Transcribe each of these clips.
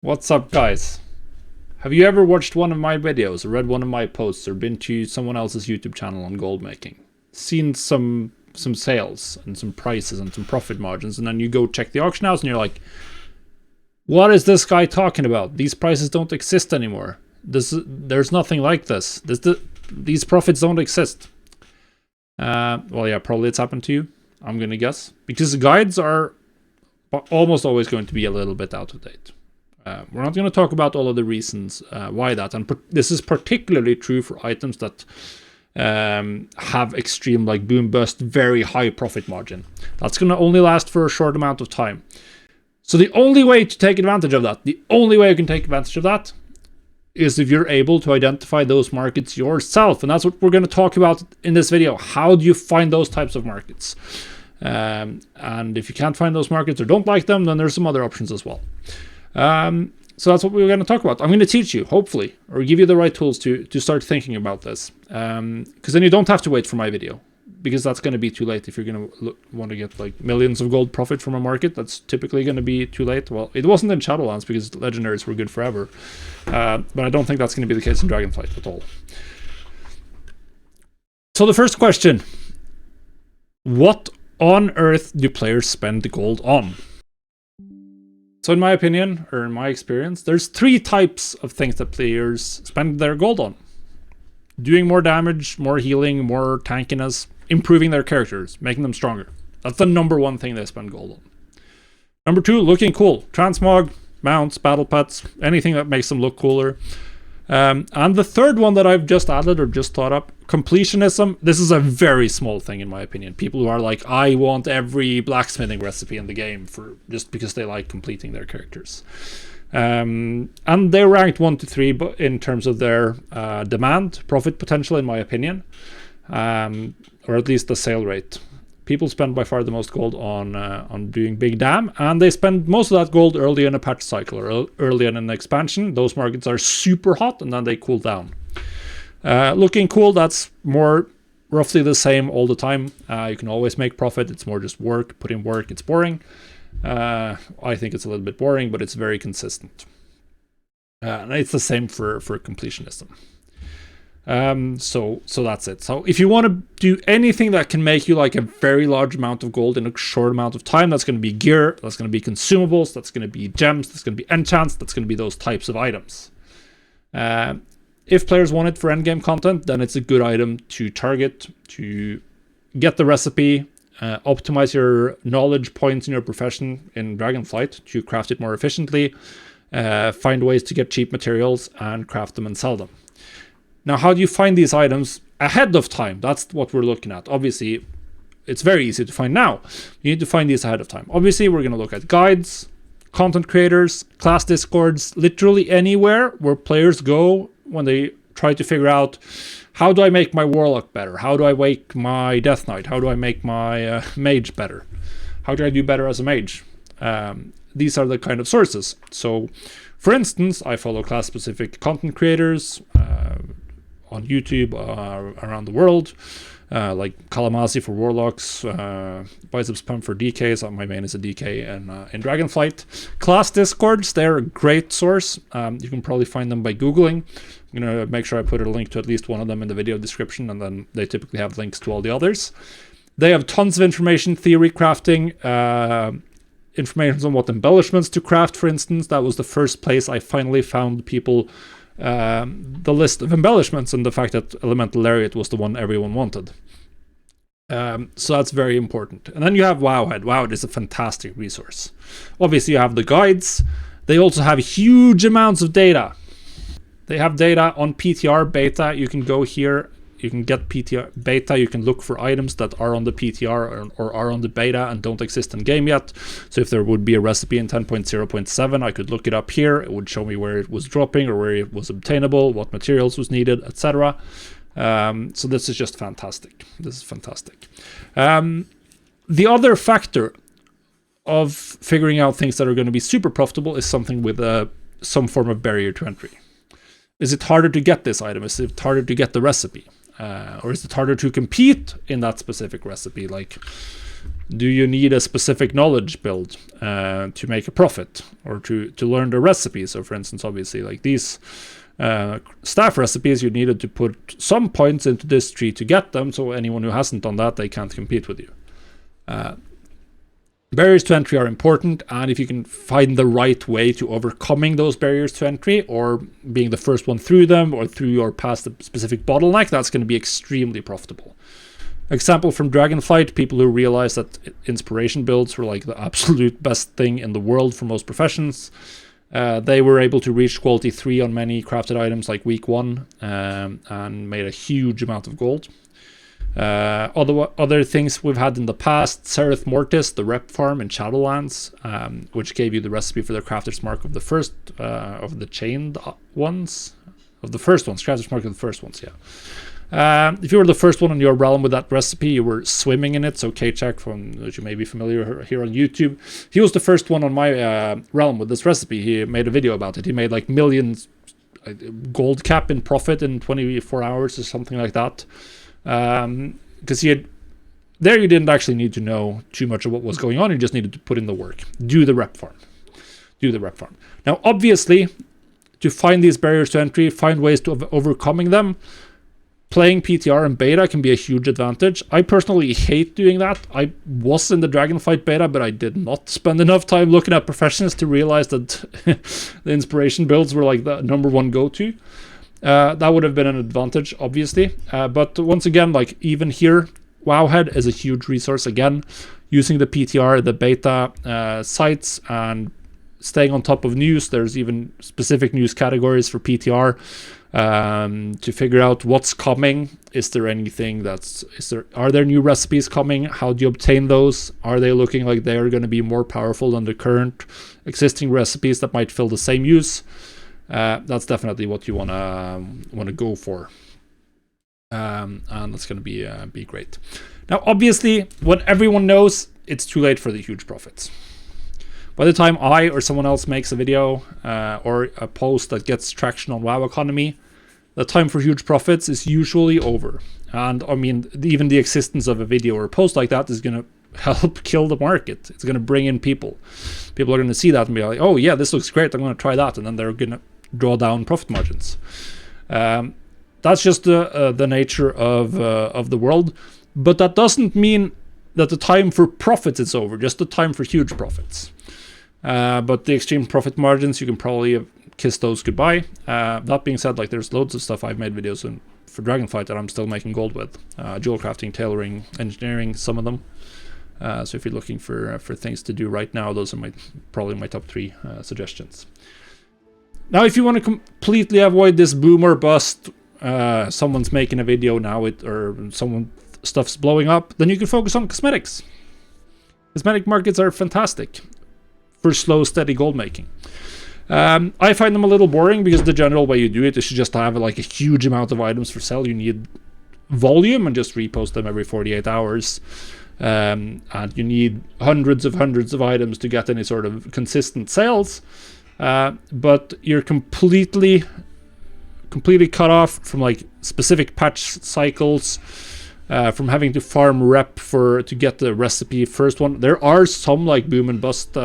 What's up, guys? Have you ever watched one of my videos or read one of my posts or been to someone else's YouTube channel on gold making? Seen some sales and some prices and some profit margins, and then you go check the auction house and you're like, what is this guy talking about? These prices don't exist anymore. There's nothing like this. These profits don't exist. Well, yeah, probably it's happened to you, I'm gonna guess. Because the guides are almost always going to be a little bit out of date. We're not going to talk about all of the reasons why that, and this is particularly true for items that have extreme, like boom bust, very high profit margin. That's going to only last for a short amount of time. So the only way to take advantage of that, the only way you can take advantage of that, is if you're able to identify those markets yourself, and that's what we're going to talk about in this video. How do you find those types of markets? And if you can't find those markets or don't like them, then there's some other options as well. So that's what we're going to talk about. I'm going to teach you, hopefully, or give you the right tools to start thinking about this. Because then you don't have to wait for my video, because that's going to be too late. If you're going to want to get like millions of gold profit from a market, that's typically going to be too late. Well, it wasn't in Shadowlands because legendaries were good forever. But I don't think that's going to be the case in Dragonflight at all. So the first question: what on earth do players spend the gold on? So in my opinion, or in my experience, there's three types of things that players spend their gold on. Doing more damage, more healing, more tankiness, improving their characters, making them stronger. That's the number one thing they spend gold on. Number two, looking cool. Transmog, mounts, battle pets, anything that makes them look cooler. And the third one that I've just added or just thought up, completionism. This is a very small thing in my opinion. People who are like, I want every blacksmithing recipe in the game for just because they like completing their characters. And they're ranked 1 to 3 in terms of their demand, profit potential in my opinion, or at least the sale rate. People spend by far the most gold on doing big dam, and they spend most of that gold early in a patch cycle or early in an expansion. Those markets are super hot and then they cool down. Looking cool, that's more roughly the same all the time. You can always make profit. It's more just work, put in work. It's boring. I think it's a little bit boring, but it's very consistent. And it's the same for completionism. So that's it. So if you want to do anything that can make you like a very large amount of gold in a short amount of time, that's going to be gear, that's going to be consumables, that's going to be gems, that's going to be enchants, that's going to be those types of items. If players want it for endgame content, then it's a good item to target, to get the recipe, optimize your knowledge points in your profession in Dragonflight to craft it more efficiently, find ways to get cheap materials and craft them and sell them. Now, how do you find these items ahead of time? That's what we're looking at. Obviously, it's very easy to find now. You need to find these ahead of time. Obviously, we're going to look at guides, content creators, class discords, literally anywhere where players go when they try to figure out, how do I make my warlock better? How do I make my death knight? How do I make my mage better? How do I do better as a mage? These are the kind of sources. So, for instance, I follow class-specific content creators on YouTube around the world, like Kalamasi for Warlocks, Biceps Pump for DKs. My main is a DK in Dragonflight. Class Discords, they're a great source. You can probably find them by Googling. I'm going to make sure I put a link to at least one of them in the video description, and then they typically have links to all the others. They have tons of information, theory crafting, information on what embellishments to craft, for instance. That was the first place I finally found people the list of embellishments, and the fact that Elemental Lariat was the one everyone wanted. So that's very important. And then you have Wowhead. Wowhead is a fantastic resource. Obviously, you have the guides. They also have huge amounts of data. They have data on PTR beta. You can go here. You can get PTR beta. You can look for items that are on the PTR or are on the beta and don't exist in game yet. So if there would be a recipe in 10.0.7, I could look it up here. It would show me where it was dropping or where it was obtainable, what materials was needed, etc. So this is just fantastic. This is fantastic. The other factor of figuring out things that are going to be super profitable is something with some form of barrier to entry. Is it harder to get this item? Is it harder to get the recipe? Or is it harder to compete in that specific recipe? Like, Do you need a specific knowledge build to make a profit, or to learn the recipe? So for instance, obviously like these staff recipes, you needed to put some points into this tree to get them, so anyone who hasn't done that, they can't compete with you. Barriers to entry are important, and if you can find the right way to overcoming those barriers to entry, or being the first one through them, or through or past a specific bottleneck, that's going to be extremely profitable. Example from Dragonflight, people who realized that inspiration builds were like the absolute best thing in the world for most professions. They were able to reach quality 3 on many crafted items like week 1, and made a huge amount of gold. Other things we've had in the past, Sereth Mortis, the rep farm in Shadowlands, which gave you the recipe for the crafter's mark of the first of the chained ones, of the first ones, crafter's mark of the first ones, yeah. If you were the first one in your realm with that recipe, you were swimming in it. So K-Check, from which you may be familiar here on YouTube, he was the first one on my realm with this recipe. He made a video about it. He made like millions gold cap in profit in 24 hours or something like that. Because you didn't actually need to know too much of what was going on. You just needed to put in the work, do the rep farm. Now obviously, to find these barriers to entry, find ways to overcoming them, playing PTR and beta can be a huge advantage. I personally hate doing that. I was in the Dragonflight beta, but I did not spend enough time looking at professions to realize that the inspiration builds were like the #1 go-to. That would have been an advantage, obviously. But once again, like even here, Wowhead is a huge resource. Again, using the PTR, the beta sites, and staying on top of news. There's even specific news categories for PTR to figure out what's coming. Is there anything are there new recipes coming? How do you obtain those? Are they looking like they're going to be more powerful than the current existing recipes that might fill the same use? That's definitely what you want to go for, and that's going to be great. Now, obviously, when everyone knows, it's too late for the huge profits. By the time I or someone else makes a video or a post that gets traction on WoW Economy, the time for huge profits is usually over. And I mean, even the existence of a video or a post like that is going to help kill the market. It's going to bring in people. People are going to see that and be like, oh yeah, this looks great, I'm going to try that. And then they're going to draw down profit margins. That's just the nature of the world. But that doesn't mean that the time for profits is over, just the time for huge profits. But the extreme profit margins, you can probably kiss those goodbye. That being said, like there's loads of stuff I've made videos in for Dragonflight that I'm still making gold with. Jewel crafting, tailoring, engineering, some of them. So if you're looking for things to do right now, those are probably my top 3 suggestions. Now, if you want to completely avoid this boom or bust, someone's making a video now, stuff's blowing up, then you can focus on cosmetics. Cosmetic markets are fantastic for slow, steady gold making. I find them a little boring because the general way you do it is to just have like a huge amount of items for sale. You need volume and just repost them every 48 hours. And you need hundreds of items to get any sort of consistent sales. But you're completely cut off from like specific patch cycles, from having to farm rep to get the recipe first one. There are some like boom and bust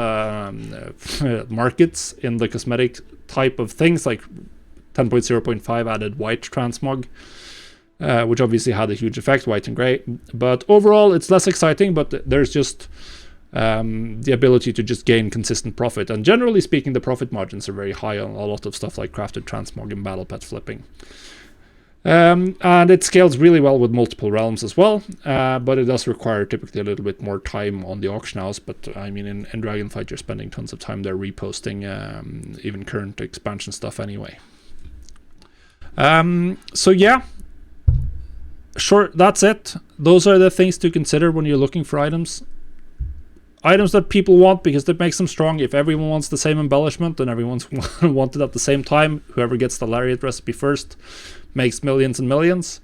markets in the cosmetic type of things, like 10.0.5 added white transmog, which obviously had a huge effect, white and gray. But overall, it's less exciting, but there's just the ability to just gain consistent profit. And generally speaking, the profit margins are very high on a lot of stuff like crafted transmog and battle pet flipping. And it scales really well with multiple realms as well, but it does require typically a little bit more time on the auction house. But I mean, in Dragonflight, you're spending tons of time there reposting even current expansion stuff anyway. So yeah, sure, that's it. Those are the things to consider when you're looking for items. Items that people want because that makes them strong. If everyone wants the same embellishment and everyone's wanted at the same time, whoever gets the lariat recipe first makes millions and millions.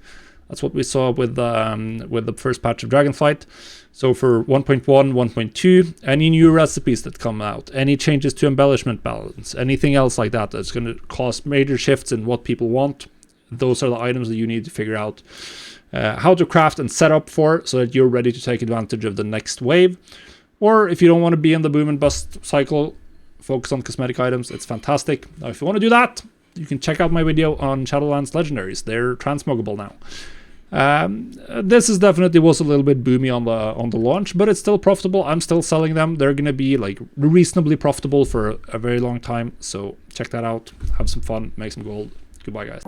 That's what we saw with the first patch of Dragonflight. So for 1.1, 1.2, any new recipes that come out, any changes to embellishment balance, anything else like that that's going to cause major shifts in what people want, those are the items that you need to figure out how to craft and set up for so that you're ready to take advantage of the next wave. Or if you don't want to be in the boom and bust cycle, focus on cosmetic items, it's fantastic. Now, if you want to do that, you can check out my video on Shadowlands Legendaries. They're transmoggable now. This is definitely was a little bit boomy on the launch, but it's still profitable. I'm still selling them. They're gonna be like reasonably profitable for a very long time. So check that out. Have some fun. Make some gold. Goodbye, guys.